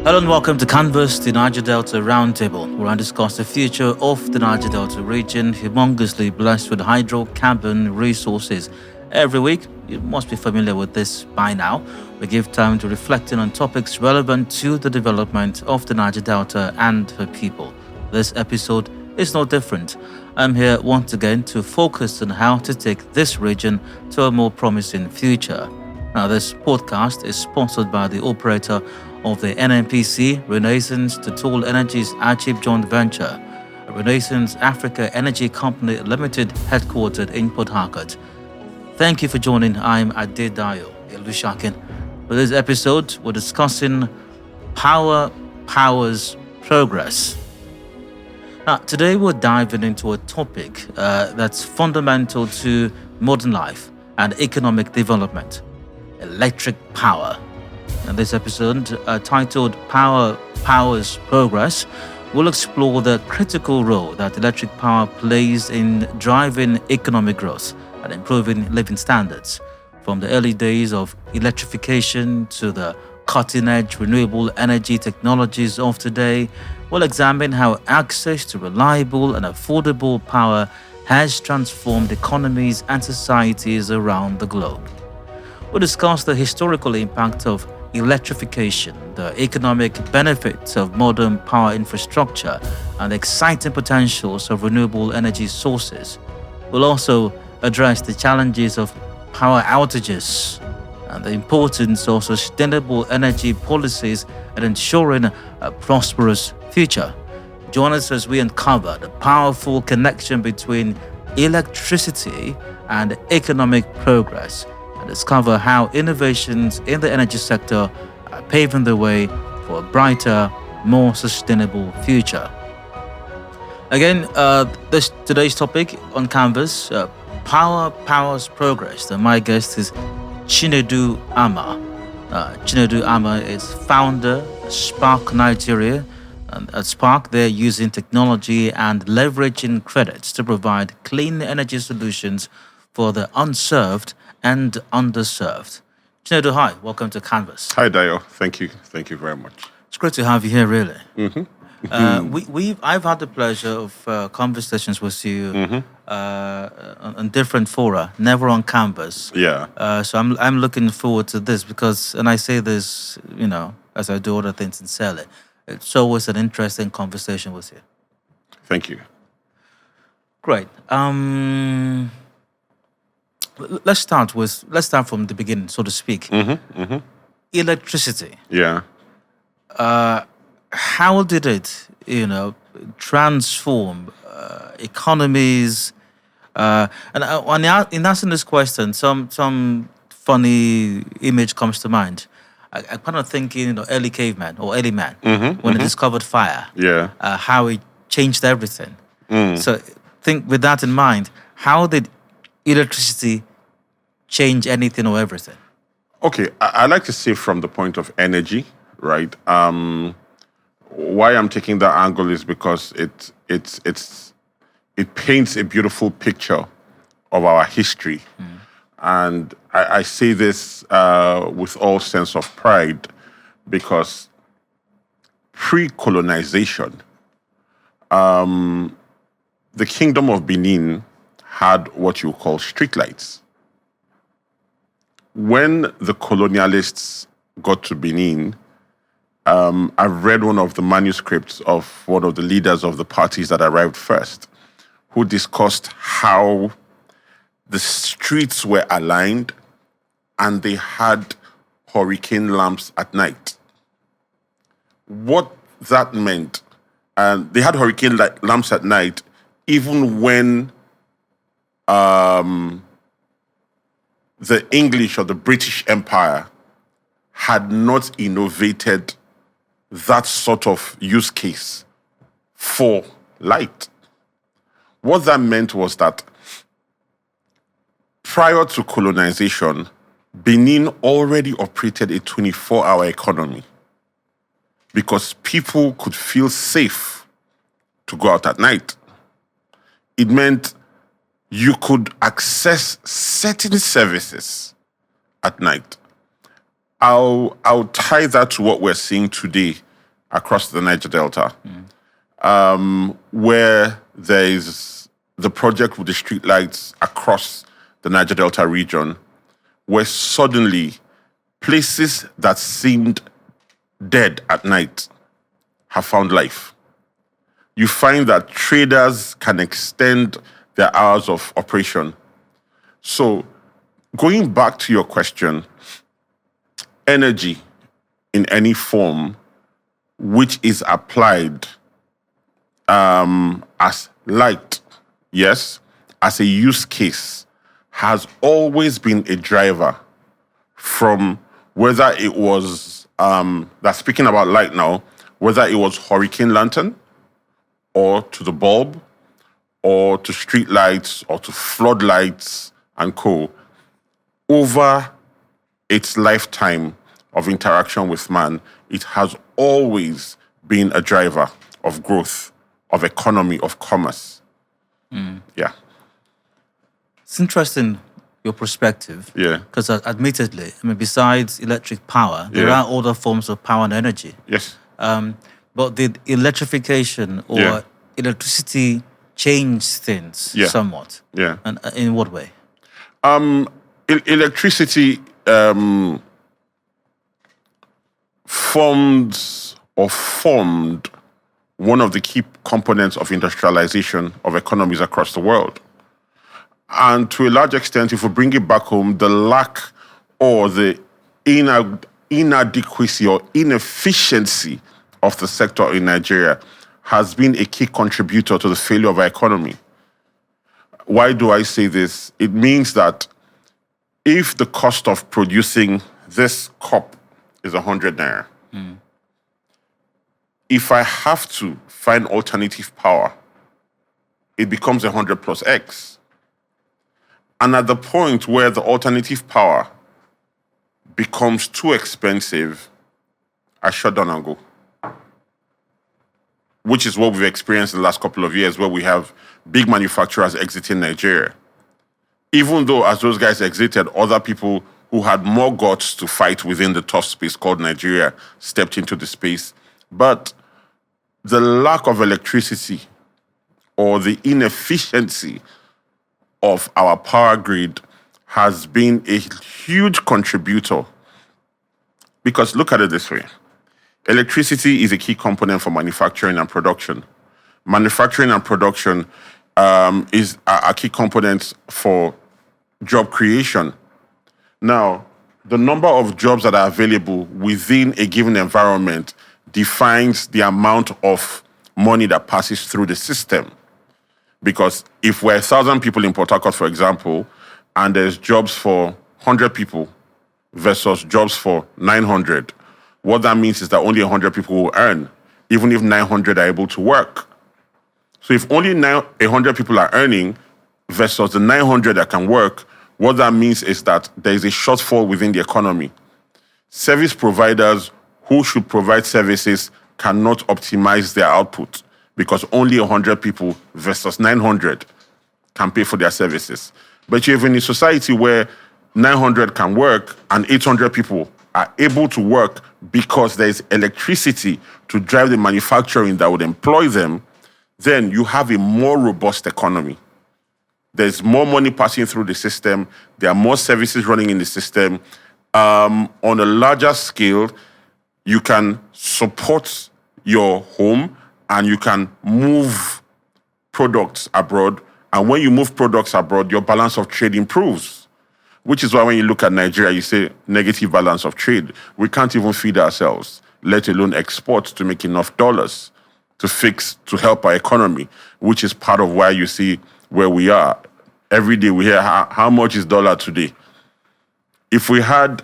Hello and welcome to Canvas, the Niger-Delta Roundtable, where I discuss the future of the Niger-Delta region, humongously blessed with hydrocarbon resources. Every week, you must be familiar with this by now, we give time to reflecting on topics relevant to the development of the Niger-Delta and her people. This episode is no different. I'm here once again to focus on how to take this region to a more promising future. Now, this podcast is sponsored by the operator of the NNPC Renaissance Total Energies Archip joint venture, a Renaissance Africa Energy Company Limited headquartered in Port Harcourt. Thank you for joining. I'm Adedayo Elushakin. For this episode, we're discussing powers progress. Now, today we're diving into a topic that's fundamental to modern life and economic development: electric power. In this episode, titled Powers Progress, we'll explore the critical role that electric power plays in driving economic growth and improving living standards. From the early days of electrification to the cutting-edge renewable energy technologies of today, we'll examine how access to reliable and affordable power has transformed economies and societies around the globe. We'll discuss the historical impact of electrification, the economic benefits of modern power infrastructure, and the exciting potentials of renewable energy sources. We'll also address the challenges of power outages and the importance of sustainable energy policies and ensuring a prosperous future. Join us as we uncover the powerful connection between electricity and economic progress, and discover how innovations in the energy sector are paving the way for a brighter, more sustainable future. Again, today's topic on Canvas, powers progress. And my guest is Chinedu Ama. Chinedu Ama is founder of Spark Nigeria. And at Spark, they're using technology and leveraging credits to provide clean energy solutions for the unserved and underserved. Chinedu, hi, welcome to Canvas. Hi, Dio. Thank you very much. It's great to have you here, really. Mm-hmm. I've had the pleasure of conversations with you on different fora, never on Canvas. Yeah. So I'm looking forward to this because, and I say this, as I do other things sincerely, it's always an interesting conversation with you. Thank you. Great. Let's start from the beginning, so to speak. Electricity. Yeah. How did it, transform economies? In answering this question, some funny image comes to mind. I kind of thinking, early caveman or early man when he discovered fire. Yeah. How it changed everything. So think with that in mind, how did electricity change anything or everything? Okay, I like to say from the point of energy, right? Why I'm taking that angle is because it paints a beautiful picture of our history, and I say this with all sense of pride because pre-colonization, the Kingdom of Benin had what you call streetlights. When the colonialists got to Benin, I've read one of the manuscripts of one of the leaders of the parties that arrived first, who discussed how the streets were aligned and they had hurricane lamps at night. What that meant, and they had hurricane lamps at night even when the English or the British Empire had not innovated that sort of use case for light. What that meant was that prior to colonization, Benin already operated a 24-hour economy because people could feel safe to go out at night. It meant you could access certain services at night. I'll tie that to what we're seeing today across the Niger-Delta, where there is the project with the streetlights across the Niger-Delta region, where suddenly places that seemed dead at night have found life. You find that traders can extend their hours of operation. So, going back to your question, energy in any form which is applied as light, yes, as a use case, has always been a driver from whether it was, that's speaking about light now, whether it was hurricane lantern or to the bulb or to street lights or to floodlights and co. Over its lifetime of interaction with man, it has always been a driver of growth, of economy, of commerce. Yeah. It's interesting, your perspective. Yeah. Because admittedly, I mean, besides electric power, there are other forms of power and energy. Yes. But the electrification or electricity changed things somewhat. Yeah. And in what way? Electricity formed one of the key components of industrialization of economies across the world. And to a large extent, if we bring it back home, the lack or the inadequacy or inefficiency of the sector in Nigeria has been a key contributor to the failure of our economy. Why do I say this? It means that if the cost of producing this cup is 100 naira, if I have to find alternative power, it becomes 100 plus X. And at the point where the alternative power becomes too expensive, I shut down and go. Which is what we've experienced in the last couple of years, where we have big manufacturers exiting Nigeria. Even though as those guys exited, other people who had more guts to fight within the tough space called Nigeria stepped into the space. But the lack of electricity or the inefficiency of our power grid has been a huge contributor. Because look at it this way. Electricity is a key component for manufacturing and production. Manufacturing and production is a key component for job creation. Now, the number of jobs that are available within a given environment defines the amount of money that passes through the system. Because if we're 1,000 people in Port Harcourt, for example, and there's jobs for 100 people versus jobs for 900, what that means is that only 100 people will earn, even if 900 are able to work. So if only 100 people are earning versus the 900 that can work, what that means is that there is a shortfall within the economy. Service providers who should provide services cannot optimize their output because only 100 people versus 900 can pay for their services. But you're in a society where 900 can work and 800 people are able to work because there is electricity to drive the manufacturing that would employ them, then you have a more robust economy. There's more money passing through the system. There are more services running in the system. On a larger scale, you can support your home and you can move products abroad. And when you move products abroad, your balance of trade improves. Which is why when you look at Nigeria, you say negative balance of trade. We can't even feed ourselves, let alone export to make enough dollars to help our economy, which is part of why you see where we are. Every day we hear how much is dollar today. If we had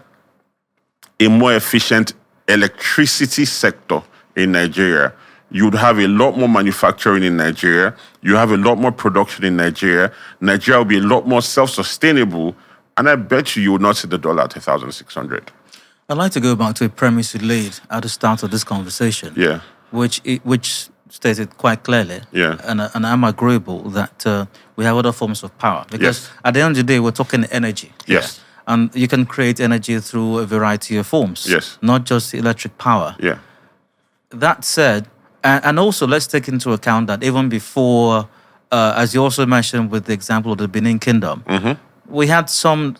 a more efficient electricity sector in Nigeria, you'd have a lot more manufacturing in Nigeria. You have a lot more production in Nigeria. Nigeria will be a lot more self-sustainable. And I bet you would not see the dollar at 1,600. I'd like to go back to a premise you laid at the start of this conversation. Yeah. Which stated quite clearly, and I'm agreeable that we have other forms of power. Because at the end of the day, we're talking energy. Yes. And you can create energy through a variety of forms. Yes. Not just electric power. Yeah. That said, and also let's take into account that even before, as you also mentioned with the example of the Benin Kingdom, we had some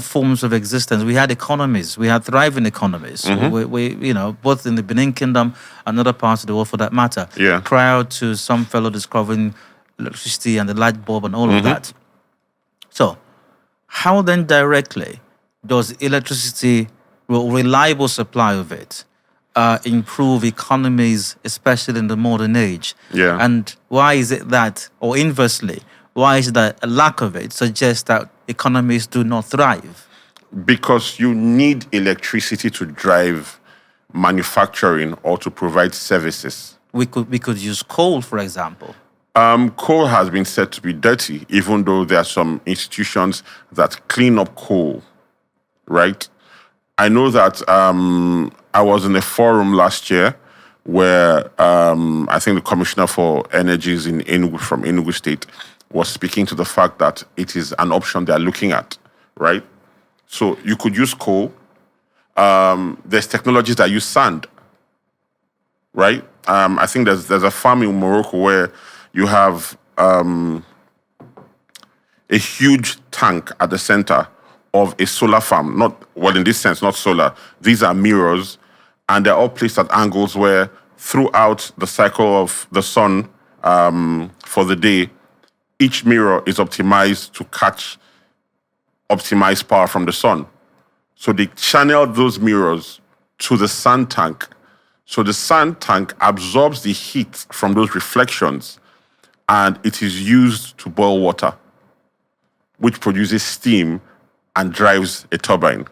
forms of existence. We had economies. We had thriving economies. We both in the Benin Kingdom and other parts of the world, for that matter. Yeah. Prior to some fellow discovering electricity and the light bulb and all of that. So, how then directly does electricity, reliable supply of it, improve economies, especially in the modern age? Yeah. And why is it that, or inversely, why is it that a lack of it suggests that economies do not thrive? Because you need electricity to drive manufacturing or to provide services. We could use coal, for example. Coal has been said to be dirty, even though there are some institutions that clean up coal, right? I know that I was in a forum last year where I think the Commissioner for Energies from Enugu State was speaking to the fact that it is an option they are looking at, right? So you could use coal. There's technologies that use sand, right? I think there's a farm in Morocco where you have a huge tank at the center of a solar farm. In this sense, not solar. These are mirrors, and they're all placed at angles where throughout the cycle of the sun for the day, each mirror is optimized to catch optimized power from the sun. So they channel those mirrors to the sun tank. So the sun tank absorbs the heat from those reflections, and it is used to boil water, which produces steam and drives a turbine.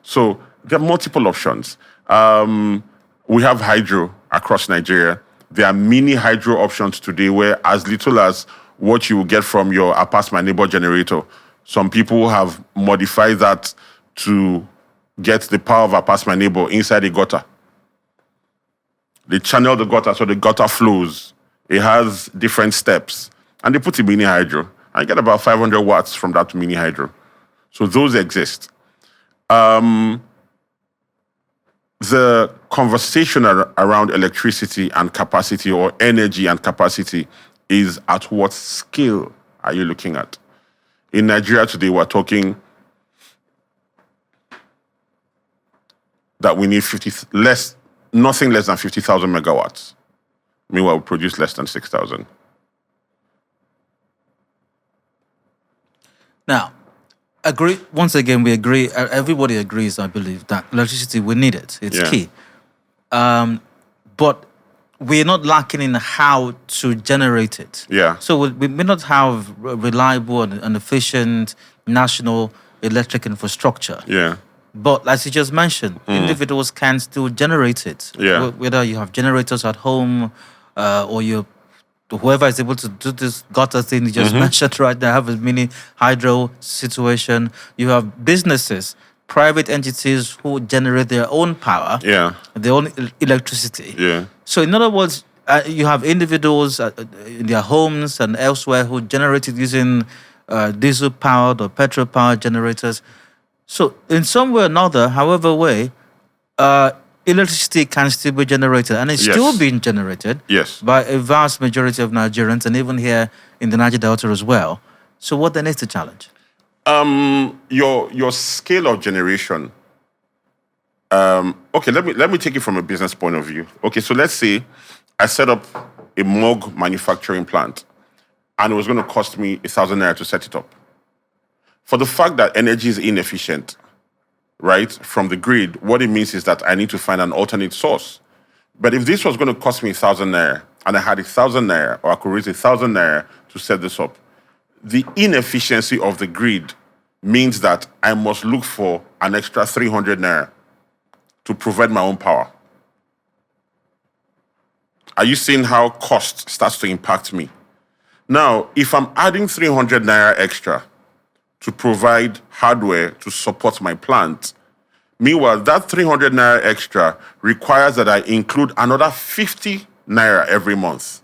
So there are multiple options. We have hydro across Nigeria. There are mini hydro options today where as little as what you will get from your I Pass My Neighbor generator, some people have modified that to get the power of I Pass My Neighbor inside a gutter. They channel the gutter so the gutter flows. It has different steps. And they put a mini hydro. I get about 500 watts from that mini hydro. So those exist. The conversation around electricity and capacity, or energy and capacity, is at what scale are you looking at? In Nigeria today, we're talking that we need nothing less than 50,000 megawatts. Meanwhile, we produce less than 6,000. Now, once again, we agree, everybody agrees, I believe, that electricity, we need it. It's key. But we're not lacking in how to generate it. Yeah. So we may not have reliable and efficient national electric infrastructure. Yeah. But as you just mentioned, individuals can still generate it. Yeah. Whether you have generators at home or whoever is able to do this gutter thing you just mentioned right there, have a mini hydro situation. You have businesses, private entities who generate their own power, their own electricity. Yeah. So in other words, you have individuals in their homes and elsewhere who generate it using diesel-powered or petrol-powered generators. So in some way or another, however way, electricity can still be generated, and it's still being generated by a vast majority of Nigerians, and even here in the Niger-Delta as well. So what then is the challenge? Your scale of generation. Okay, let me take it from a business point of view. Okay, so let's say I set up a mug manufacturing plant, and it was going to cost me 1,000 naira to set it up. For the fact that energy is inefficient, right, from the grid, what it means is that I need to find an alternate source. But if this was going to cost me 1,000 naira, and I had 1,000 naira, or I could raise 1,000 naira to set this up, the inefficiency of the grid means that I must look for an extra 300 naira to provide my own power. Are you seeing how cost starts to impact me? Now, if I'm adding 300 naira extra to provide hardware to support my plant, meanwhile, that 300 naira extra requires that I include another 50 naira every month.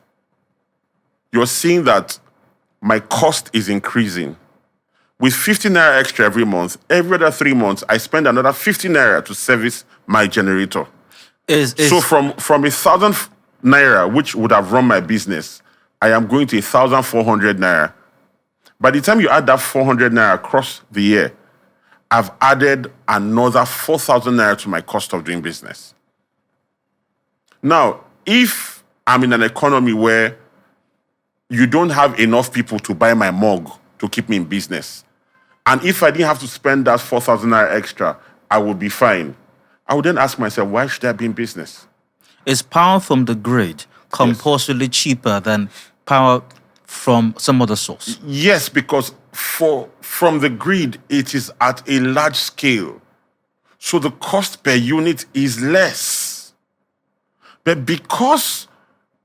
You're seeing that my cost is increasing. With 50 naira extra every month, every other 3 months, I spend another 50 naira to service my generator. So from 1,000 naira, which would have run my business, I am going to 1,400 naira. By the time you add that 400 naira across the year, I've added another 4,000 naira to my cost of doing business. Now, if I'm in an economy where you don't have enough people to buy my mug to keep me in business, and if I didn't have to spend that 4,000 naira extra, I would be fine. I would then ask myself, why should I be in business? Is power from the grid compulsorily cheaper than power from some other source? Yes, because from the grid, it is at a large scale. So the cost per unit is less. But because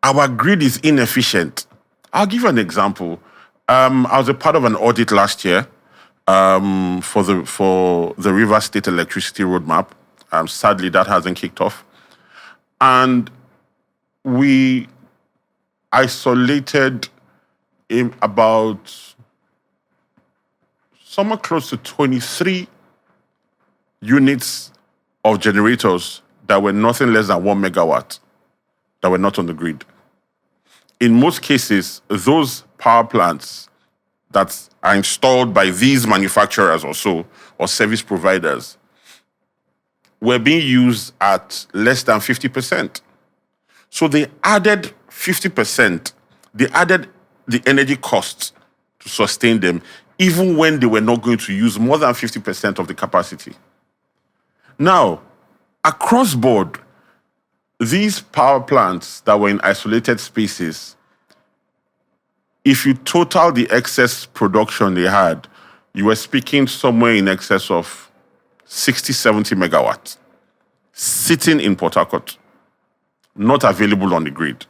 our grid is inefficient, I'll give you an example. I was a part of an audit last year for the River State Electricity Roadmap. Sadly, that hasn't kicked off. And we isolated in about somewhere close to 23 units of generators that were nothing less than 1 megawatt that were not on the grid. In most cases, those power plants that are installed by these manufacturers or so, or service providers, were being used at less than 50%. So they added 50%. They added the energy costs to sustain them, even when they were not going to use more than 50% of the capacity. Now, across board, these power plants that were in isolated spaces, if you total the excess production they had, you were speaking somewhere in excess of 60, 70 megawatts sitting in Port Harcourt, not available on the grid.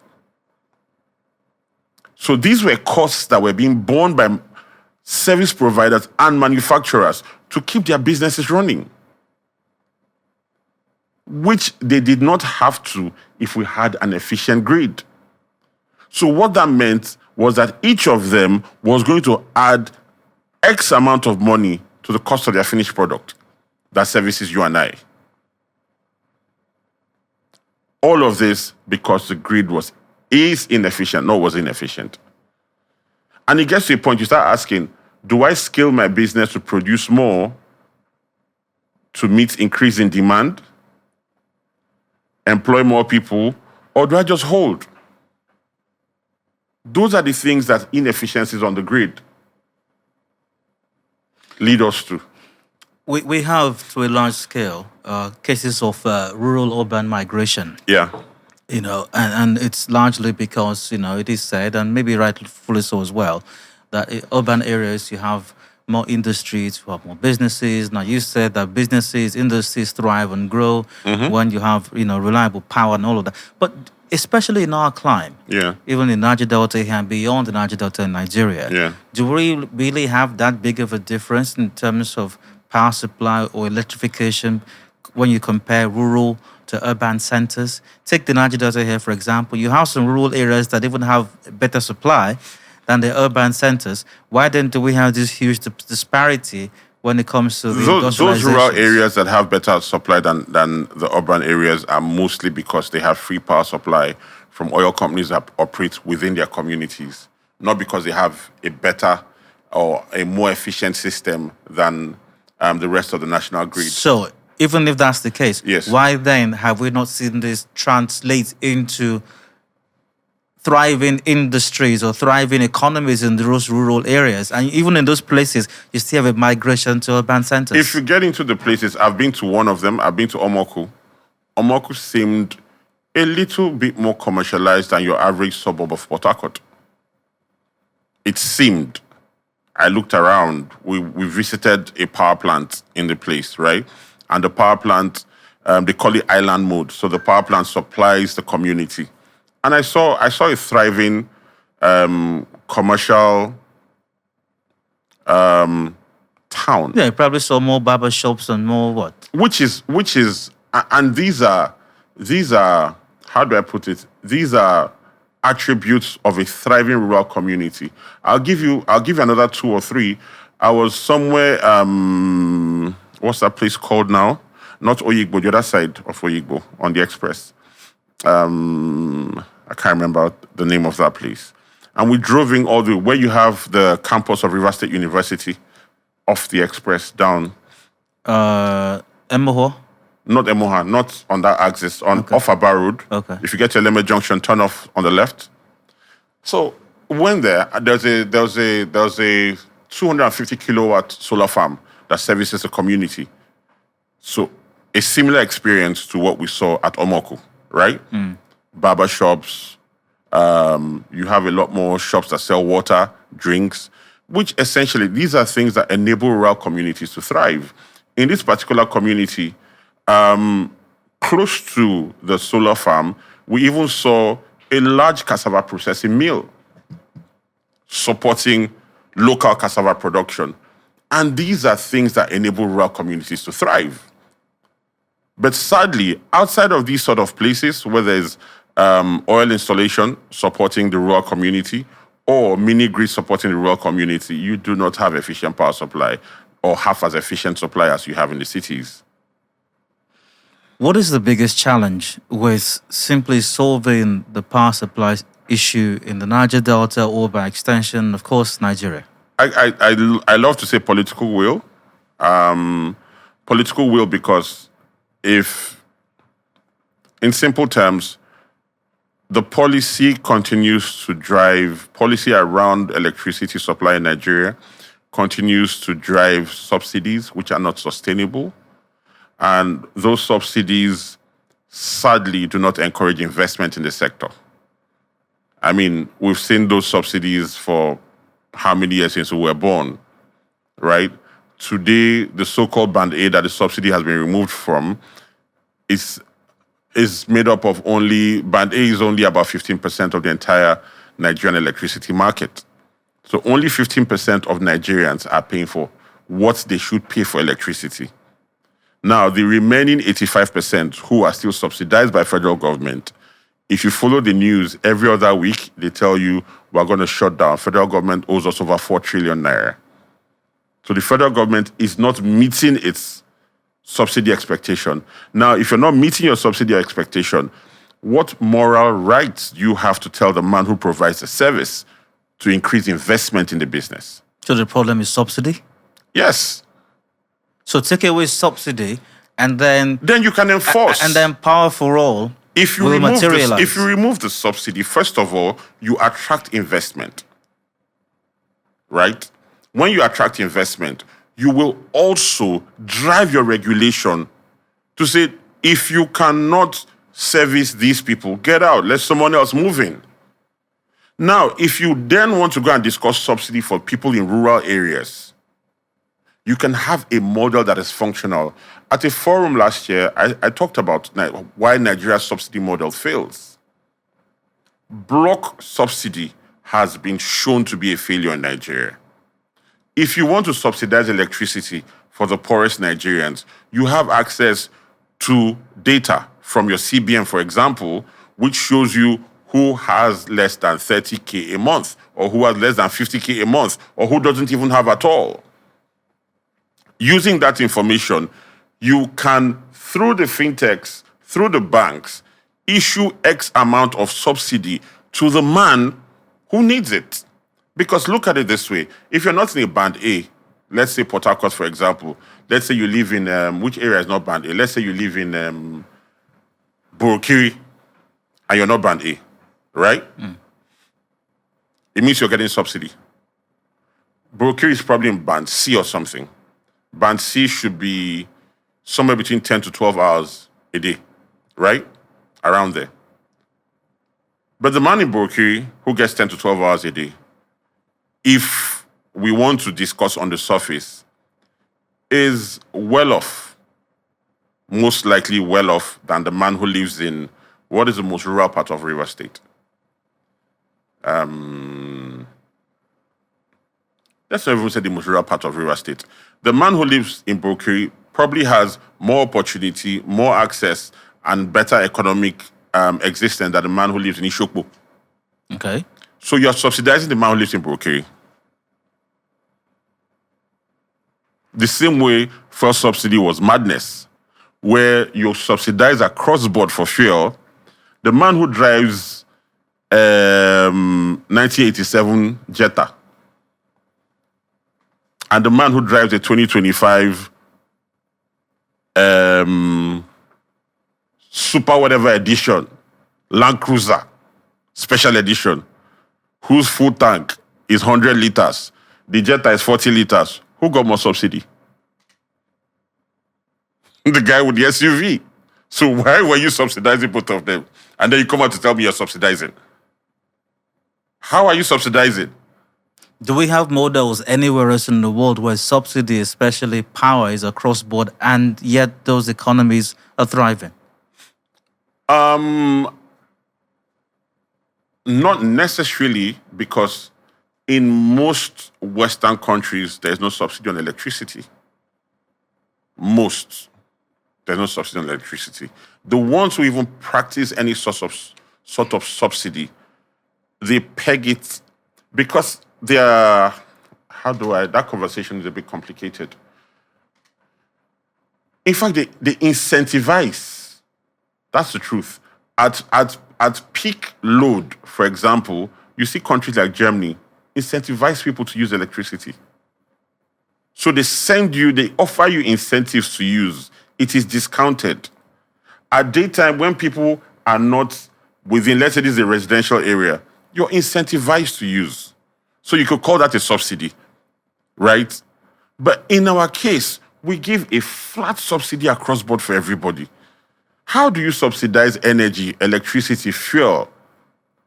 So these were costs that were being borne by service providers and manufacturers to keep their businesses running, which they did not have to if we had an efficient grid. So what that meant was that each of them was going to add X amount of money to the cost of their finished product that services you and I. All of this because the grid is inefficient, was inefficient. And it gets to a point you start asking, do I scale my business to produce more to meet increasing demand, employ more people, or do I just hold? Those are the things that inefficiencies on the grid lead us to. We have, to a large scale, cases of rural-urban migration. Yeah. And it's largely because, it is said, and maybe rightfully so as well, that in urban areas you have more industries, you have more businesses. Now, you said that industries thrive and grow when you have, reliable power and all of that. But especially in our climate, even in Niger-Delta here and beyond the Niger-Delta in Nigeria, do we really have that big of a difference in terms of power supply or electrification when you compare rural to urban centers? Take the Niger-Delta here, for example. You have some rural areas that even have better supply than the urban centers. Why then do we have this huge disparity when it comes to the those rural areas that have better supply than the urban areas are mostly because they have free power supply from oil companies that operate within their communities, not because they have a better or a more efficient system than the rest of the national grid. So, even if that's the case, why then have we not seen this translate into thriving industries or thriving economies in those rural areas? And even in those places, you still have a migration to urban centers. If you get into the places, I've been to one of them. I've been to Omoku. Omoku seemed a little bit more commercialized than your average suburb of Port Harcourt. It seemed. I looked around. We visited a power plant in the place, right? And the power plant, they call it island mode. So the power plant supplies the community. And I saw a thriving commercial town. Yeah, you probably saw more barber shops and more what? Which is, and these are, how do I put it? These are attributes of a thriving rural community. I'll give you another 2 or 3. I was somewhere, what's that place called now? not Oyigbo, the other side of Oyigbo on the express. I can't remember the name of that place. And we drove in all the way where you have the campus of River State University off the express down. Emoho? Not Emoha, not on that axis, off Aba Road. Okay. If you get to Eleme Junction, turn off on the left. So when there's a 250 kilowatt solar farm that services the community. So a similar experience to what we saw at Omoko, right? Barber shops. You have a lot more shops that sell water, drinks, which essentially these are things that enable rural communities to thrive. In this particular community, close to the solar farm, we even saw a large cassava processing mill supporting local cassava production. And these are things that enable rural communities to thrive. But sadly, outside of these sort of places where there's oil installation supporting the rural community or mini grid supporting the rural community, you do not have efficient power supply or half as efficient supply as you have in the cities. What is the biggest challenge with simply solving the power supply issue in the Niger-Delta or by extension, of course, Nigeria? I love to say political will. Political will because if, in simple terms, the policy continues to drive, policy around electricity supply in Nigeria continues to drive subsidies which are not sustainable. And those subsidies, sadly, do not encourage investment in the sector. I mean, we've seen those subsidies for how many years since we were born, right? Today, the so-called Band A that the subsidy has been removed from is made up of Band A is only about 15% of the entire Nigerian electricity market. So only 15% of Nigerians are paying for what they should pay for electricity. Now, the remaining 85% who are still subsidized by federal government, if you follow the news, every other week, they tell you, we're going to shut down. Federal government owes us over 4 trillion naira. So the federal government is not meeting its subsidy expectation. Now, if you're not meeting your subsidy expectation, what moral rights do you have to tell the man who provides the service to increase investment in the business? So the problem is subsidy? Yes. So take away subsidy and then you can enforce. And then power for all will materialize. If you remove the subsidy, first of all, you attract investment, right? When you attract investment, you will also drive your regulation to say, if you cannot service these people, get out, let someone else move in. Now, if you then want to go and discuss subsidy for people in rural areas, you can have a model that is functional. At a forum last year, I talked about why Nigeria's subsidy model fails. Block subsidy has been shown to be a failure in Nigeria. If you want to subsidize electricity for the poorest Nigerians, you have access to data from your CBN, for example, which shows you who has less than 30K a month, or who has less than 50K a month, or who doesn't even have at all. Using that information, you can, through the fintechs, through the banks, issue X amount of subsidy to the man who needs it. Because look at it this way. If you're not in a Band A, let's say Port Harcourt, for example, let's say you live in, which area is not Band A? Let's say you live in Burukiri and you're not Band A, right? It means you're getting subsidy. Burukiri is probably in Band C or something. Band C should be somewhere between 10 to 12 hours a day, right? Around there. But the man in Burukiri who gets 10 to 12 hours a day, if we want to discuss on the surface, is well off, most likely well off than the man who lives in what is the most rural part of River State. Let's not even say the most rural part of River State. The man who lives in Burukiri probably has more opportunity, more access, and better economic existence than the man who lives in Ishokbo. Okay. So you're subsidizing the man who lives in Burukiri. The same way fuel subsidy was madness. where you subsidize across board for fuel, the man who drives 1987 Jetta and the man who drives a 2025 super whatever edition, Land Cruiser special edition, whose full tank is 100 liters, the Jetta is 40 liters, who got more subsidy? The guy with the SUV. So why were you subsidizing both of them? And then you come out to tell me you're subsidizing. How are you subsidizing? Do we have models anywhere else in the world where subsidy, especially power, is across board and yet those economies are thriving? Not necessarily, because in most Western countries, there's no subsidy on electricity. There's no subsidy on electricity. The ones who even practice any sort of subsidy, they peg it because they are, that conversation is a bit complicated. In fact, they incentivize, that's the truth. At peak load, for example, you see countries like Germany incentivize people to use electricity. So they offer you incentives to use. It is discounted. At daytime, when people are not within, let's say this is a residential area, you're incentivized to use. So you could call that a subsidy, right? But in our case, we give a flat subsidy across board for everybody. How do you subsidize energy, electricity, fuel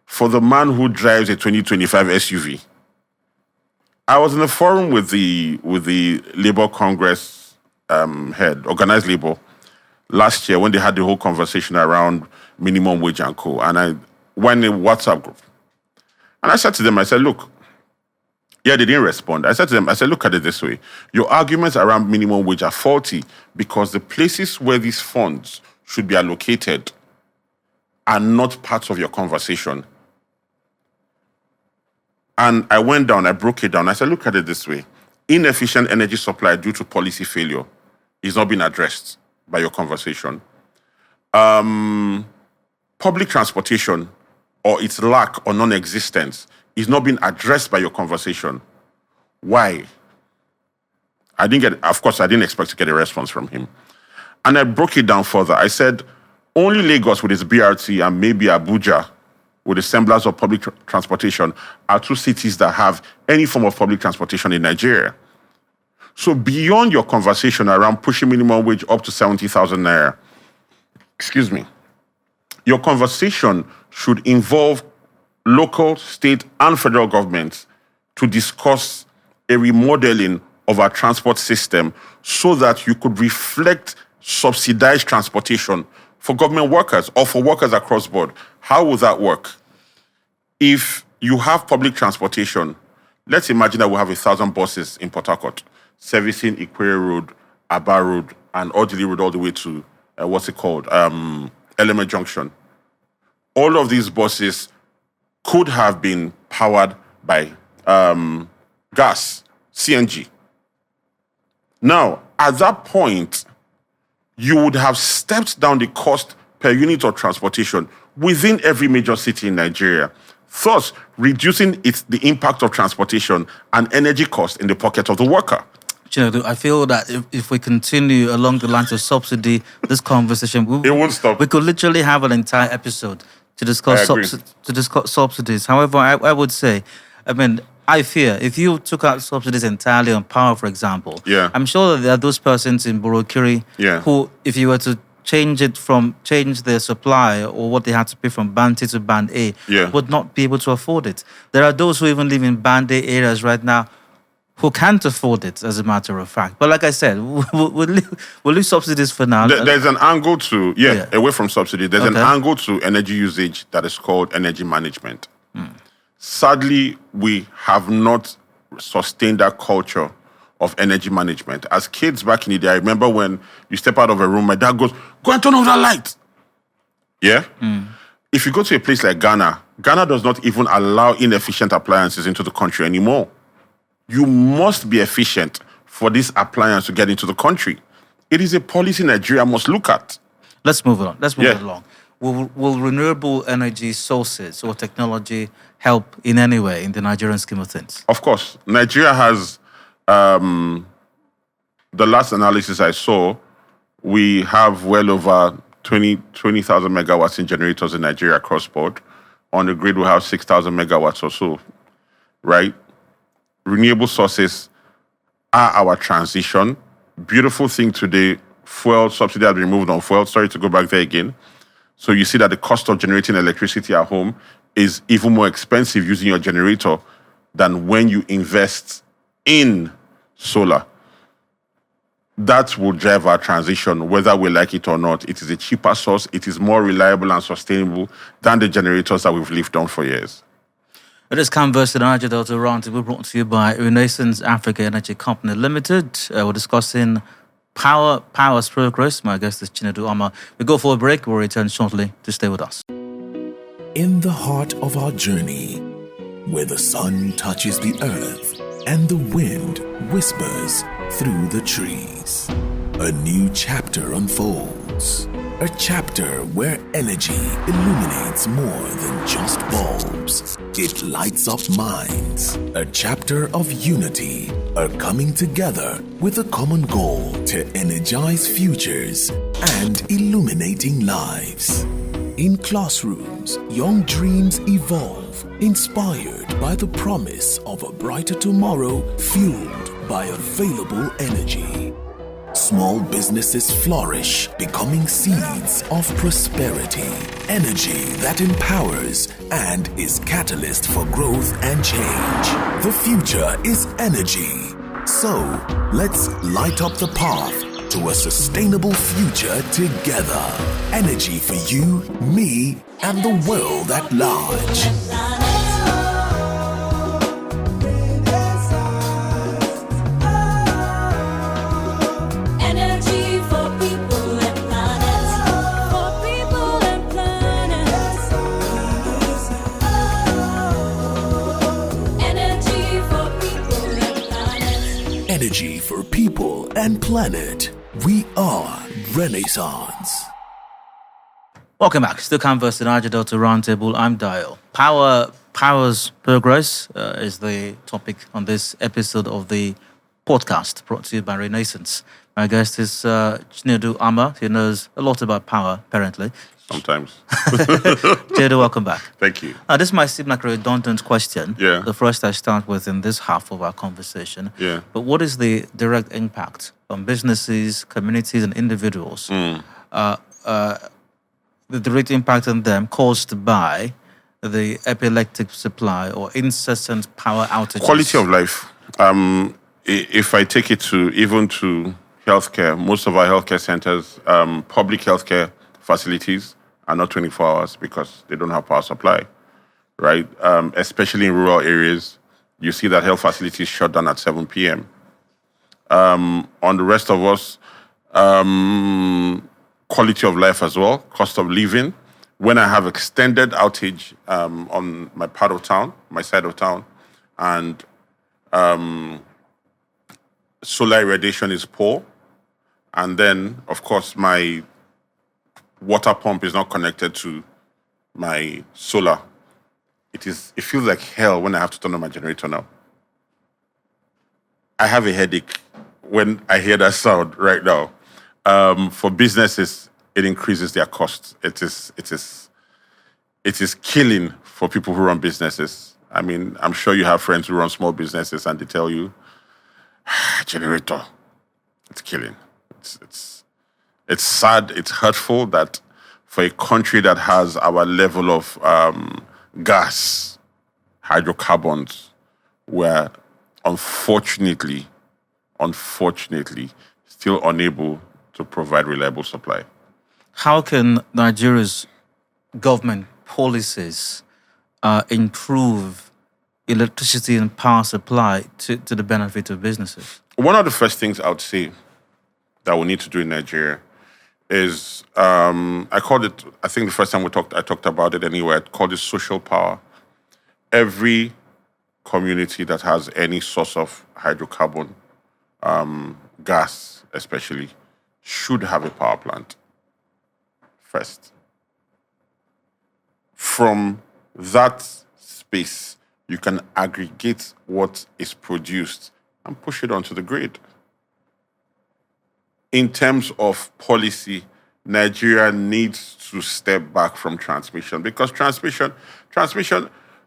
for the man who drives a 2025 SUV? I was in a forum with the Labour Congress head, organized Labour, last year when they had the whole conversation around minimum wage and co. And I went in a WhatsApp group. And I said to them, I said, look, yeah, they didn't respond. I said to them, look at it this way. Your arguments around minimum wage are faulty because the places where these funds should be allocated are not parts of your conversation. And I went down, I broke it down. I said, look at it this way. Inefficient energy supply due to policy failure is not being addressed by your conversation. Public transportation or its lack or non-existence is not being addressed by your conversation. Why? I didn't expect to get a response from him. And I broke it down further. I said, only Lagos with its BRT and maybe Abuja with the semblance of public transportation are two cities that have any form of public transportation in Nigeria. So beyond your conversation around pushing minimum wage up to 70,000 naira, your conversation should involve local, state, and federal governments to discuss a remodeling of our transport system so that you could reflect subsidized transportation for government workers or for workers across board. How will that work? If you have public transportation, let's imagine that we have 1,000 buses in Port Harcourt servicing Ikwere Road, Aba Road, and Odili Road all the way to, Element Junction. All of these buses could have been powered by gas, CNG. Now, at that point, you would have stepped down the cost per unit of transportation within every major city in Nigeria, thus reducing the impact of transportation and energy cost in the pocket of the worker. I feel that if we continue along the lines of subsidy, this conversation, it won't stop. We could literally have an entire episode to discuss subsidies. However, I would say, I fear if you took out subsidies entirely on power, for example, I'm sure that there are those persons in Borokiri who, if you were to change their supply or what they had to pay from Band C to Band A, would not be able to afford it. There are those who even live in Band A areas right now who can't afford it, as a matter of fact. But like I said, we'll leave subsidies for now. There's an angle to, away from subsidy, there's an angle to energy usage that is called energy management. Sadly, we have not sustained that culture of energy management. As kids back in the day, I remember when you step out of a room, my dad goes, go and turn off that light. Yeah? If you go to a place like Ghana does not even allow inefficient appliances into the country anymore. You must be efficient for this appliance to get into the country. It is a policy Nigeria must look at. Let's move on. Let's move Yeah. along. Will renewable energy sources or technology help in any way in the Nigerian scheme of things? Of course, Nigeria has, the last analysis I saw, we have well over 20,000 megawatts in generators in Nigeria across board. On the grid, we have 6,000 megawatts or so, right? Renewable sources are our transition. Beautiful thing today, fuel subsidy has been removed on fuel. Sorry to go back there again. So you see that the cost of generating electricity at home is even more expensive using your generator than when you invest in solar. That will drive our transition, whether we like it or not. It is a cheaper source. It is more reliable and sustainable than the generators that we've lived on for years. It is Canvas, the Niger-Delta Roundtable, brought to you by Renaissance Africa Energy Company Limited. We're discussing power's progress. My guest is Chinedu Ama. We go for a break. We'll return shortly. To stay with us. In the heart of our journey, where the sun touches the earth and the wind whispers through the trees, a new chapter unfolds. A chapter where energy illuminates more than just bulbs. It lights up minds. A chapter of unity, a coming together with a common goal to energize futures and illuminating lives. In classrooms, young dreams evolve, inspired by the promise of a brighter tomorrow fueled by available energy. Small businesses flourish, becoming seeds of prosperity. Energy that empowers and is catalyst for growth and change. The future is energy. So, let's light up the path to a sustainable future together. Energy for you, me, and the world at large. Energy for people and planet. We are Renaissance. Welcome back. Still Canvas, the Niger-Delta Roundtable. I'm Dio. Power's progress is the topic on this episode of the podcast brought to you by Renaissance. My guest is Chinedu Ama. He knows a lot about power, apparently. Sometimes. Chinedu, welcome back. Thank you. This might seem like a redundant question. Yeah. The first I start with in this half of our conversation. Yeah. But what is the direct impact on businesses, communities, and individuals? The direct impact on them caused by the epileptic supply or incessant power outages. Quality of life. If I take it to healthcare, most of our healthcare centers, public healthcare facilities are not 24 hours because they don't have power supply, right? Especially in rural areas, you see that health facilities shut down at 7 p.m. On the rest of us, quality of life as well, cost of living. When I have extended outage on my part of town, my side of town, and solar irradiation is poor, and then, of course, my water pump is not connected to my solar. It feels like hell when I have to turn on my generator now. I have a headache when I hear that sound right now. For businesses, it increases their costs. It is killing for people who run businesses. I mean, I'm sure you have friends who run small businesses and they tell you, generator, it's killing. It's sad, it's hurtful that for a country that has our level of gas, hydrocarbons, we're unfortunately, still unable to provide reliable supply. How can Nigeria's government policies improve electricity and power supply to the benefit of businesses? One of the first things I would say that we need to do in Nigeria is, I think the first time I talked about it anyway, I called it social power. Every community that has any source of hydrocarbon, gas especially, should have a power plant first. From that space, you can aggregate what is produced and push it onto the grid. In terms of policy, Nigeria needs to step back from transmission because transmission,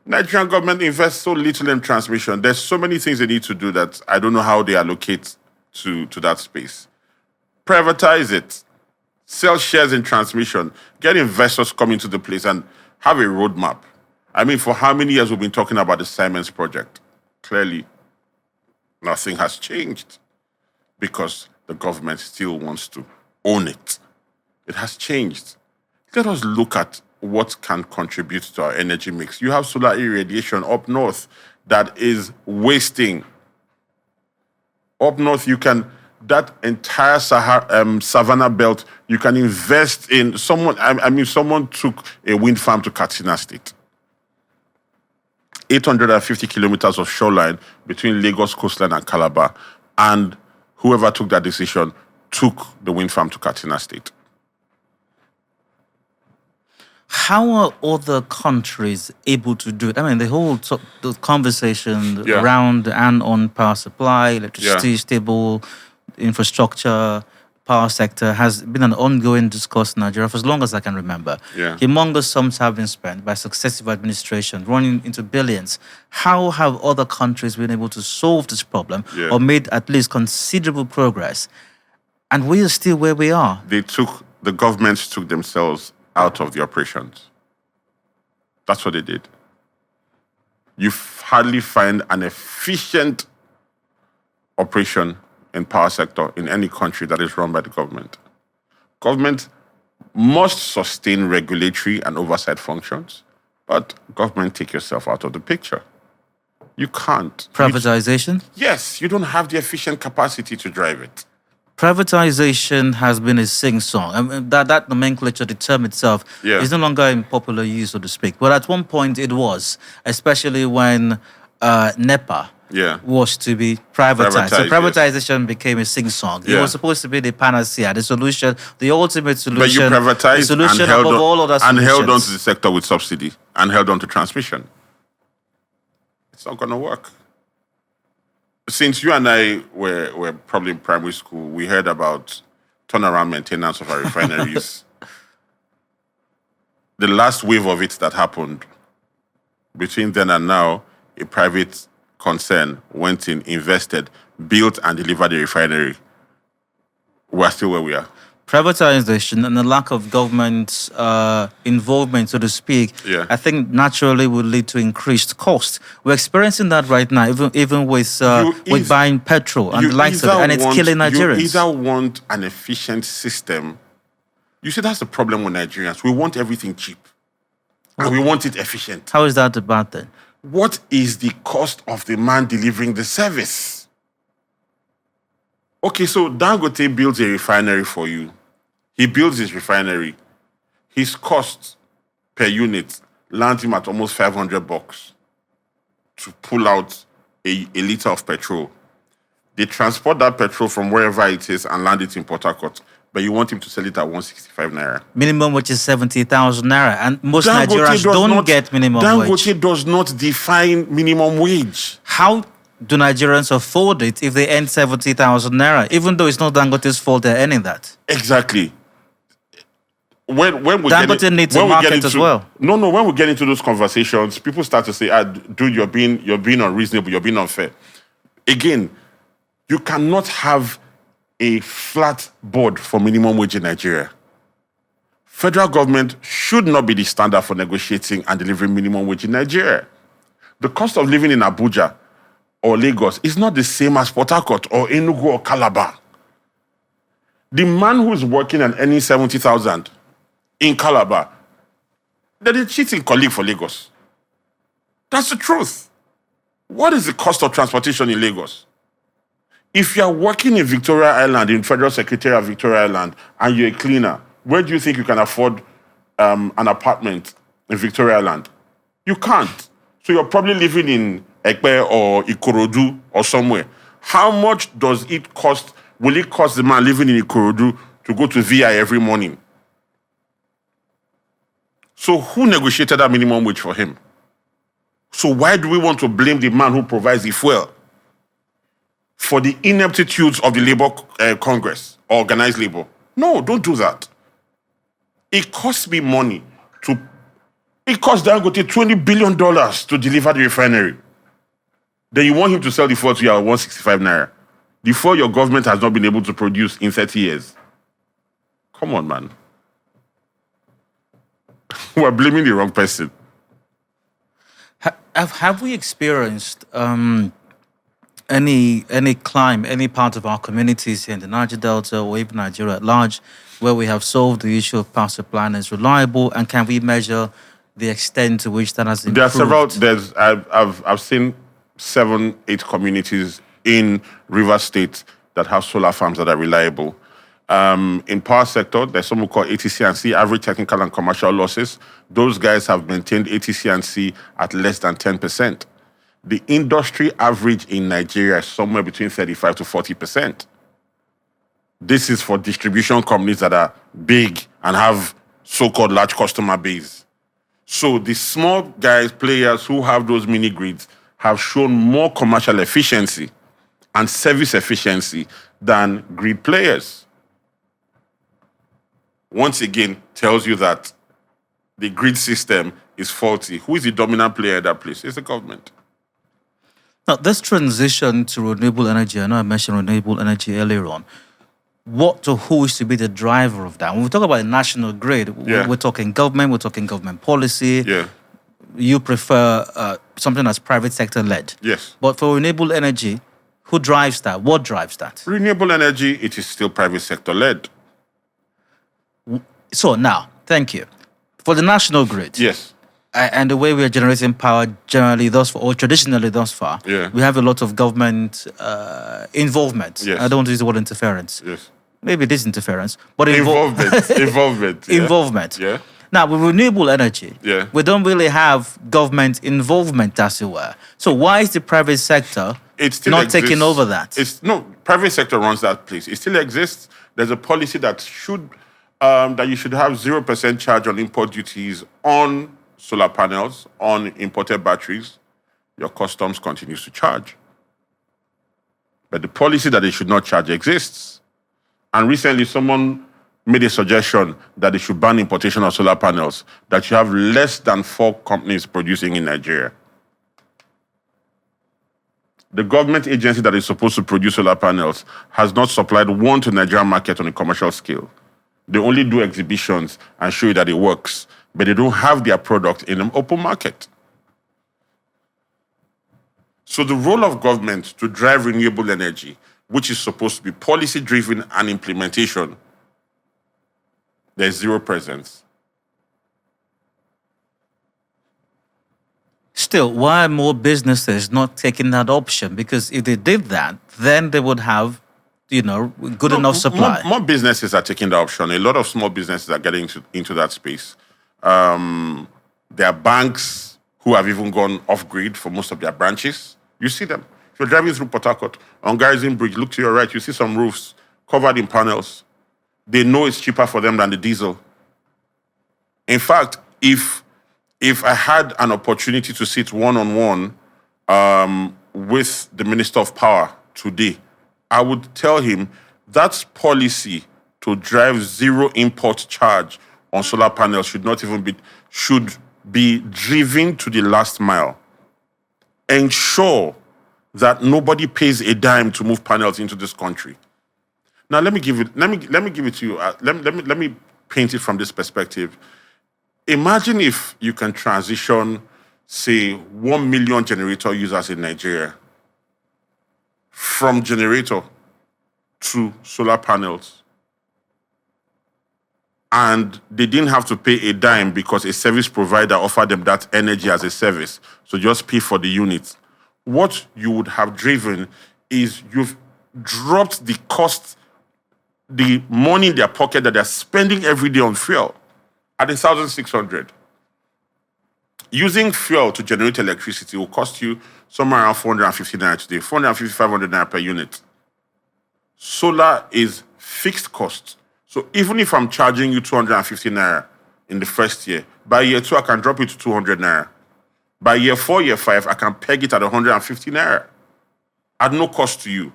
Nigerian government invests so little in transmission. There's so many things they need to do that I don't know how they allocate to that space. Privatize it. Sell shares in transmission. Get investors coming to the place and have a roadmap. I mean, for how many years we've been talking about the Siemens project? Clearly, nothing has changed because the government still wants to own it. It has changed. Let us look at what can contribute to our energy mix. You have solar irradiation up north that is wasting. Up north, you can, that entire Savannah belt, you can invest in someone took a wind farm to Katsina State. 850 kilometers of shoreline between Lagos coastline and Calabar. And whoever took that decision took the wind farm to Katsina State. How are other countries able to do it? I mean, the conversation around and on power supply, electricity, stable infrastructure, power sector has been an ongoing discourse in Nigeria for as long as I can remember. Humongous sums have been spent by successive administrations, running into billions. How have other countries been able to solve this problem or made at least considerable progress? And we are still where we are. The governments took themselves out of the operations. That's what they did. You hardly find an efficient operation in power sector in any country that is run by the government. Government must sustain regulatory and oversight functions, but government, take yourself out of the picture. You can't. Privatization? Yes, you don't have the efficient capacity to drive it. Privatization has been a sing-song. I mean, that nomenclature, the term itself, is no longer in popular use, so to speak. But at one point it was, especially when NEPA was to be privatized. So privatization became a sing-song. It was supposed to be the panacea, the solution, the ultimate solution. But you privatized the solution and held above all other solutions. And held on to the sector with subsidy and held on to transmission. It's not going to work. Since you and I were probably in primary school, we heard about turnaround maintenance of our refineries. The last wave of it that happened, between then and now, a private concern went in, invested, built and delivered a refinery. We're still where we are. Privatization and the lack of government involvement, so to speak, I think naturally will lead to increased cost. We're experiencing that right now, even with buying petrol and the likes of it, and it's killing Nigerians. You either want an efficient system. You see, that's the problem with Nigerians. We want everything cheap, and we want it efficient. How is that about then? What is the cost of the man delivering the service? Okay, so Dangote builds a refinery for you. He builds his refinery. His cost per unit lands him at almost $500 to pull out a liter of petrol. They transport that petrol from wherever it is and land it in Port Harcourt. But you want him to sell it at 165 naira. Minimum, which is 70,000 naira. And most Nigerians don't get minimum wage. Dangote does not define minimum wage. How do Nigerians afford it if they earn 70,000 naira, even though it's not Dangote's fault they're earning that? Exactly. Dangote needs a market as well. No, when we get into those conversations, people start to say, dude, you're being unreasonable, you're being unfair. Again, you cannot have a flat board for minimum wage in Nigeria. Federal government should not be the standard for negotiating and delivering minimum wage in Nigeria. The cost of living in Abuja or Lagos is not the same as Port Harcourt or Enugu or Calabar. The man who's working and earning 70,000 in Calabar, they're the cheating colleague for Lagos. That's the truth. What is the cost of transportation in Lagos? If you're working in Victoria Island, in Federal Secretariat of Victoria Island, and you're a cleaner, where do you think you can afford an apartment in Victoria Island? You can't. So you're probably living in Ekpe or Ikorodu or somewhere. How much does it cost will it cost the man living in Ikorodu to go to VI every morning? So who negotiated that minimum wage for him? So why do we want to blame the man who provides the fuel for the ineptitudes of the Labour Congress, or organized labor? No, don't do that. It costs me money to... It costs Dangote $20 billion to deliver the refinery. Then you want him to sell the fuel to you at 165 naira. The fuel your government has not been able to produce in 30 years. Come on, man. We're blaming the wrong person. Have we experienced any climb, any part of our communities here in the Niger-Delta or even Nigeria at large, where we have solved the issue of power supply and is reliable, and can we measure the extent to which that has improved? There are several. I've seen 7-8 communities in Rivers State that have solar farms that are reliable. In power sector, there's something called ATC&C, average technical and commercial losses. Those guys have maintained ATC&C at less than 10%. The industry average in Nigeria is somewhere between 35 to 40%. This is for distribution companies that are big and have so-called large customer base. So the small guys, players who have those mini grids have shown more commercial efficiency and service efficiency than grid players. Once again, tells you that the grid system is faulty. Who is the dominant player in that place? It's the government. Now, this transition to renewable energy, I know I mentioned renewable energy earlier on. What or who is to be the driver of that? When we talk about a national grid, we're talking government policy. Yeah. You prefer something that's private sector led. Yes. But for renewable energy, who drives that? What drives that? Renewable energy, it is still private sector led. So now, thank you. For the national grid. Yes. And the way we are generating power generally thus far, or traditionally thus far, Yeah. we have a lot of government involvement. Yes. I don't want to use the word interference. Yes. Maybe it is interference, but Involvement. Yeah. involvement. Yeah. Now, with renewable energy, Yeah. we don't really have government involvement, as it were. So why is the private sector It still not exists. taking over that? Private sector runs that place. It still exists. There's a policy that that you should have 0% charge on import duties on solar panels, on imported batteries. Your customs continues to charge. But the policy that they should not charge exists. And recently, someone made a suggestion that they should ban importation of solar panels, that you have less than 4 companies producing in Nigeria. The government agency that is supposed to produce solar panels has not supplied one to the Nigerian market on a commercial scale. They only do exhibitions and show you that it works, but they don't have their product in an open market. So the role of government to drive renewable energy, which is supposed to be policy-driven and implementation, there's zero presence. Still, why are more businesses not taking that option? Because if they did that, then they would have, good enough supply. More businesses are taking the option. A lot of small businesses are getting into that space. There are banks who have even gone off-grid for most of their branches. You see them. If you're driving through Port Harcourt, on Garrison Bridge, look to your right, you see some roofs covered in panels. They know it's cheaper for them than the diesel. In fact, if I had an opportunity to sit one-on-one with the Minister of Power today, I would tell him that's policy to drive zero import charge on solar panels should be driven to the last mile. Ensure that nobody pays a dime to move panels into this country. Now let me give it to you. Let me paint it from this perspective. Imagine if you can transition, say, 1 million generator users in Nigeria from generator to solar panels. And they didn't have to pay a dime because a service provider offered them that energy as a service. So just pay for the units. What you would have driven is you've dropped the cost, the money in their pocket that they're spending every day on fuel at 1,600. Using fuel to generate electricity will cost you somewhere around 450 naira today, 450, 500 naira per unit. Solar is fixed cost. So even if I'm charging you 250 naira in the first year, by year 2, I can drop it to 200 naira. By year 4, year 5, I can peg it at 150 naira at no cost to you.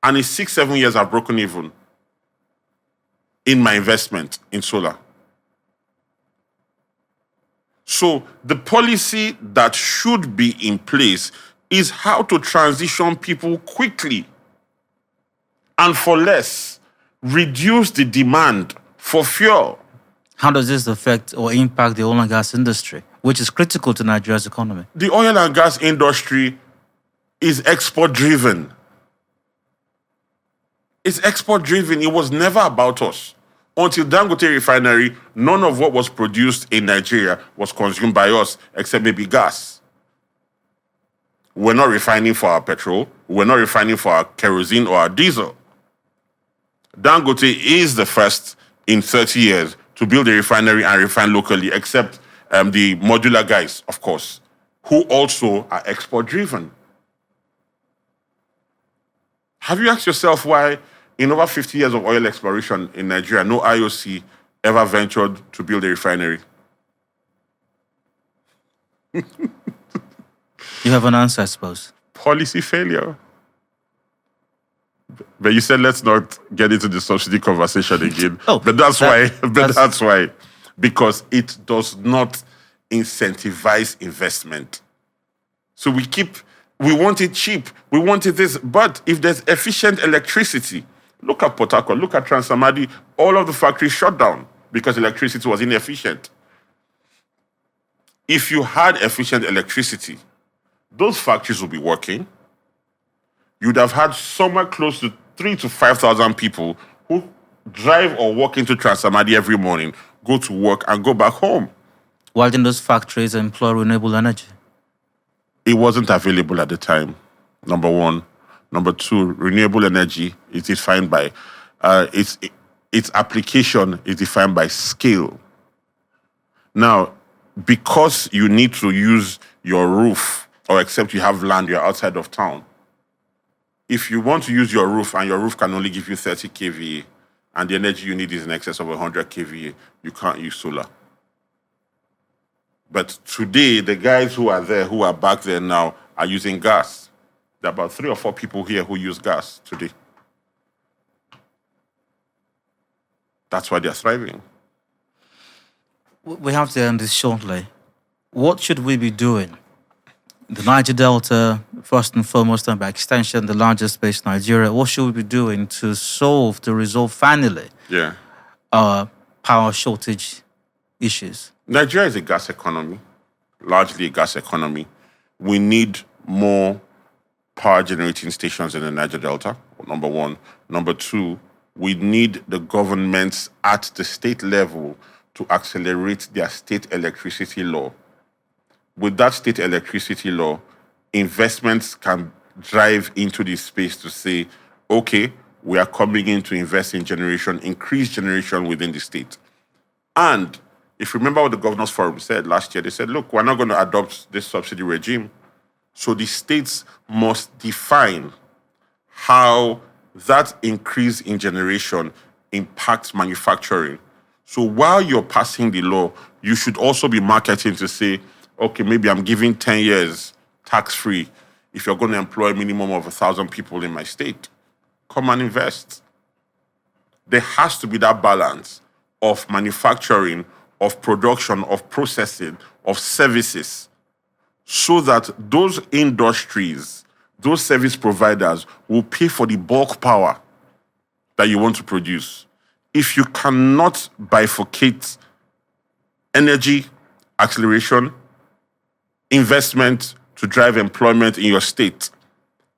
And in 6, 7 years, I've broken even in my investment in solar. So the policy that should be in place is how to transition people quickly and for less, reduce the demand for fuel. How does this affect or impact the oil and gas industry, which is critical to Nigeria's economy? The oil and gas industry is export-driven. It's export-driven. It was never about us. Until Dangote refinery, none of what was produced in Nigeria was consumed by us, except maybe gas. We're not refining for our petrol. We're not refining for our kerosene or our diesel. Dangote is the first in 30 years to build a refinery and refine locally, except the modular guys, of course, who also are export-driven. Have you asked yourself why, in over 50 years of oil exploration in Nigeria, no IOC ever ventured to build a refinery? You have an answer, I suppose. Policy failure. But you said let's not get into the subsidy conversation again. But that's why. Because it does not incentivize investment. So we want it cheap. We want it this. But if there's efficient electricity, look at Port Harcourt, look at Transamadi, all of the factories shut down because electricity was inefficient. If you had efficient electricity, those factories would be working. You'd have had somewhere close to 3,000 to 5,000 people who drive or walk into Transamadi every morning, go to work, and go back home. Why didn't those factories employ renewable energy? It wasn't available at the time, number one. Number two, renewable energy is defined by, its application is defined by scale. Now, because you need to use your roof, or except you have land, you're outside of town, if you want to use your roof and your roof can only give you 30 kVA and the energy you need is in excess of 100 kVA, you can't use solar. But today, the guys who are there, who are back there now, are using gas. There are about 3 or 4 people here who use gas today. That's why they're thriving. We have to end this shortly. What should we be doing? The Niger-Delta, first and foremost, and by extension, the largest space in Nigeria. What should we be doing to resolve finally our power shortage issues? Nigeria is a gas economy, largely a gas economy. We need more power generating stations in the Niger-Delta, number one. Number two, we need the governments at the state level to accelerate their state electricity law. With that state electricity law, investments can drive into this space to say, okay, we are coming in to invest in generation, increase generation within the state. And if you remember what the Governors Forum said last year, they said, look, we're not going to adopt this subsidy regime. So the states must define how that increase in generation impacts manufacturing. So while you're passing the law, you should also be marketing to say, okay, maybe I'm giving 10 years tax-free if you're going to employ a minimum of 1,000 people in my state. Come and invest. There has to be that balance of manufacturing, of production, of processing, of services, so that those industries, those service providers will pay for the bulk power that you want to produce. If you cannot bifurcate energy acceleration, investment to drive employment in your state,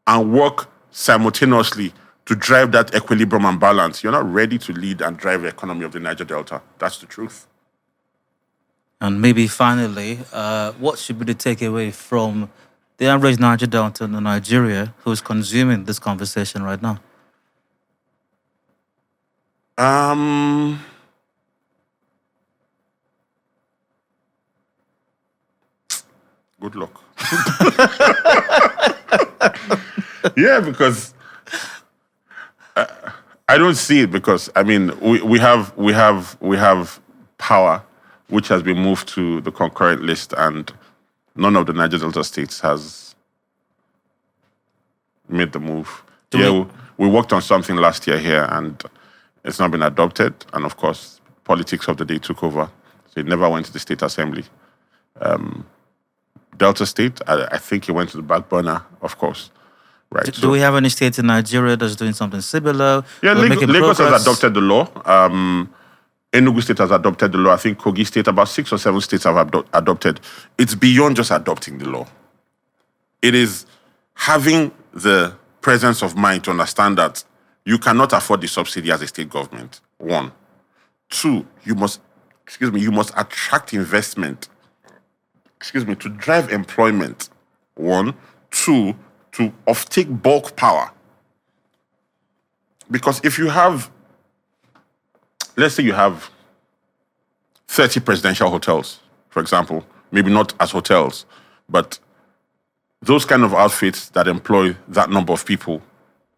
and work simultaneously to drive that equilibrium and balance, you're not ready to lead and drive the economy of the Niger-Delta. That's the truth. And maybe finally, what should be the takeaway from the average Niger-Delta in Nigeria who's consuming this conversation right now? Good luck. Yeah, because I don't see it because we have power which has been moved to the concurrent list, and none of the Niger-Delta states has made the move. We worked on something last year here, and it's not been adopted. And of course, politics of the day took over, so it never went to the state assembly. Delta State, I think it went to the back burner, of course. Right. Do we have any states in Nigeria that's doing something similar? Yeah, Lagos has adopted the law. Enugu State has adopted the law. I think Kogi State, about 6 or 7 states have adopted. It's beyond just adopting the law. It is having the presence of mind to understand that you cannot afford the subsidy as a state government. 1. 2, you must attract investment. To drive employment. 1. 2, to offtake bulk power. Because if you have, let's say you have 30 presidential hotels, for example, maybe not as hotels, but those kind of outfits that employ that number of people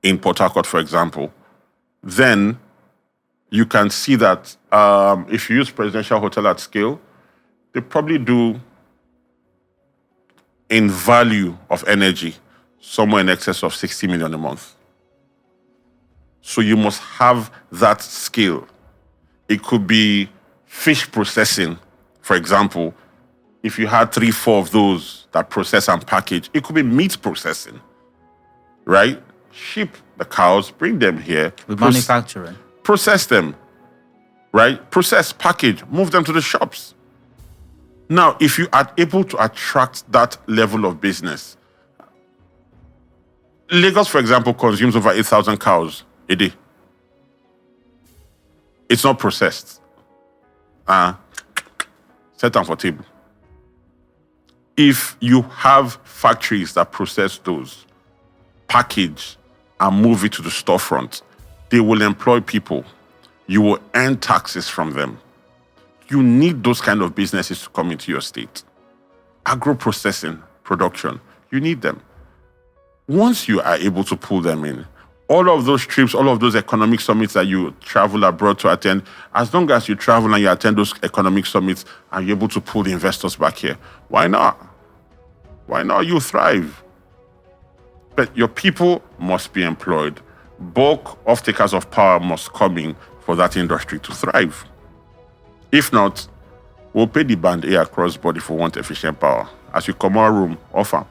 in Port Harcourt, for example, then you can see that if you use presidential hotel at scale, they probably do in value of energy somewhere in excess of 60 million a month. So you must have that skill. It could be fish processing, for example. If you had 3-4 of those that process and package, it could be meat processing, right? Ship the cows, bring them here. With manufacturing. Process them, right? Process, package, move them to the shops. Now, if you are able to attract that level of business, Lagos, for example, consumes over 8,000 cows a day. It's not processed. Set them for table. If you have factories that process those, package, and move it to the storefront, they will employ people. You will earn taxes from them. You need those kind of businesses to come into your state. Agro-processing, production, you need them. Once you are able to pull them in, all of those trips, all of those economic summits that you travel abroad to attend, as long as you travel and you attend those economic summits and you're able to pull the investors back here, why not? Why not? You thrive. But your people must be employed. Bulk off-takers of power must come in for that industry to thrive. If not, we'll pay the band A across body for want efficient power. As you come out room, offer.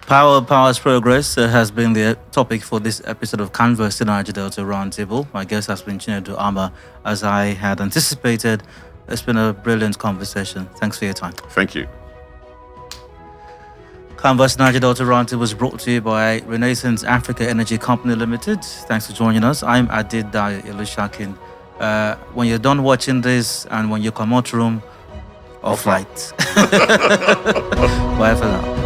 Power's progress has been the topic for this episode of Canvas to Niger-Delta Roundtable. My guest has been Chinedu Ama. As I had anticipated, it's been a brilliant conversation. Thanks for your time. Thank you. Canvas Niger-Delta Roundtable was brought to you by Renaissance Africa Energy Company Limited. Thanks for joining us. I'm Adida Ilushakin. When you're done watching this and when you come out room, off light. Bye for now.